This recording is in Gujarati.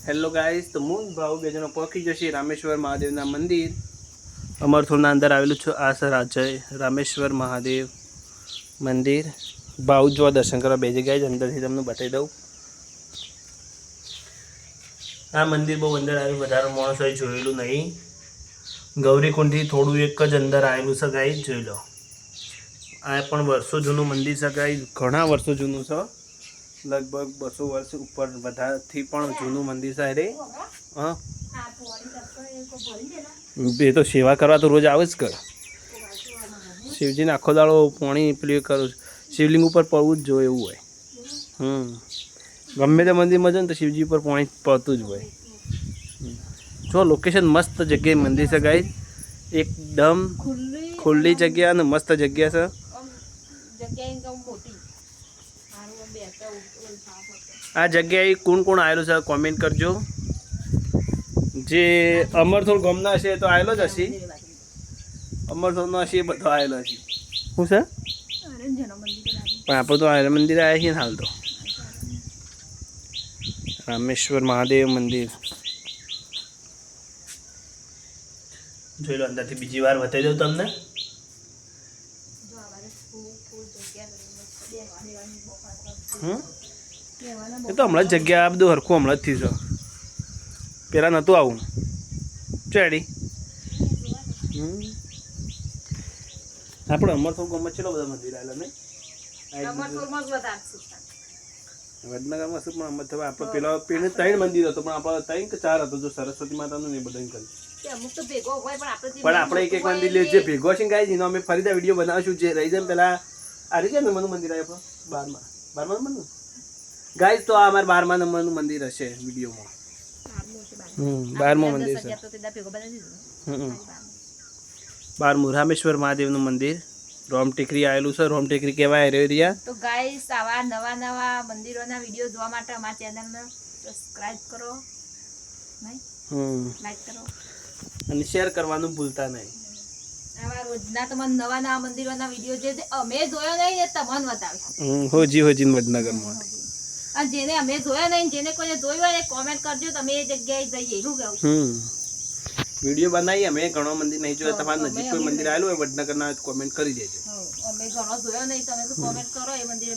હેલો ગાઈસ, તો હું ભાવ બે જણો પહોંચી જશે રામેશ્વર મહાદેવના મંદિર અમરથોરના અંદર આવેલું છે. આ સર રાજય રામેશ્વર મહાદેવ મંદિર ભાવ જો દર્શન કરવા બે જગ્યાએ જ અંદરથી તમને બતાવી દઉં. આ મંદિર બહુ અંદર આવ્યું, વધારે માણસોએ જોયેલું નહીં. ગૌરીકુંડથી થોડું એક જ અંદર આવેલું છે ગાઈસ, જોઈ લો. આ પણ વર્ષો જૂનું મંદિર છે ગાઈસ, ઘણા વર્ષો જૂનું છે, લગભગ 200 વર્ષ ઉપર વધારેથી પણ જૂનું મંદિર છે રે. હા, એ તો સેવા કરવા તો રોજ આવે જ કર. શિવજીને આખો દાડો પાણી પેલું કરું, શિવલિંગ ઉપર પડવું જ જોઈએ એવું હોય. ગમે તે મંદિરમાં જાય ને તો શિવજી ઉપર પાણી પડતું જ હોય. જો લોકેશન મસ્ત જગ્યાએ મંદિર છે ગાઈસ, એકદમ ખુલ્લી જગ્યા અને મસ્ત જગ્યા છે. આ જગ્યાએ કોણ કોણ આવેલું છે કોમેન્ટ કરજો. જે અમરથોર ગામના હશે તો આવેલો જ હશે, અમરથોરનો હશે એ બધો આવેલો હશે. શું છે પણ આપણે તો આયરન મંદિર આવ્યા છીએ ને હાલ તો. રામેશ્વર મહાદેવ મંદિર જોઈ લો, અંદરથી બીજી વાર બતાવી દઉં તમને. એ તો હમણાં જ જગ્યા આ બધું હરખું હમણાં જ થયું છે, પેલા નહોતું આવું. ચેડી આપણે અમરથોર ગામમાં ચેટલો બધા મંદિર આવેલા નહીં. વડનગરમાં શું પણ અમરથોર આપણે પેલા પેલે 3 મંદિર હતો, પણ આપણે 3 કે 4 હતો. જો સરસ્વતી માતાનું ને બધું કરી, પણ આપણે એક મંદિર લે જે ભેગો છે ગાઈસ, એનો અમે ફરીથી વિડીયો બનાવીશું. જે રહી જાય પેલા આ રીતે નંબરનું મંદિર આવે આપણો 12મા નંબરનું ગાઈસ, તો આ અમારા 12મા નંબરનું મંદિર હશે વિડીયોમાં. 12મું મંદિર છે. 12મું રામેશ્વર મહાદેવનું મંદિર રોમ ટેકરી આવેલું છે. રોમ ટેકરી કહેવાય એરિયા. તો ગાઈસ, આવા નવા મંદિરોના વિડીયો જોવા માટે અમારા ચેનલને સબસ્ક્રાઇબ કરો, લાઈક કરો અને શેર કરવાનું ભૂલતા નહીં. આવા રોજના તમને નવા મંદિરોના વિડીયો જે અમે જોયો નહીં એ તમને બતાવીશું. હોજી વડનગરમાં. અને જેને અમે જોયા નહીં, જેને કોઈને જોયું હોય એ કોમેન્ટ કરજો, તમે એ જગ્યાએ જઈએ. શું કહું વિડીયો બનાવીએ અમે. ઘણો મંદિર નહીં જોયો, તમારા નજીક કોઈ મંદિર આવેલું હોય વડનગરના, કોમેન્ટ કરી દેજો. અમે ઘણો જોયો નહીં, તમે કોમેન્ટ કરો એ મંદિર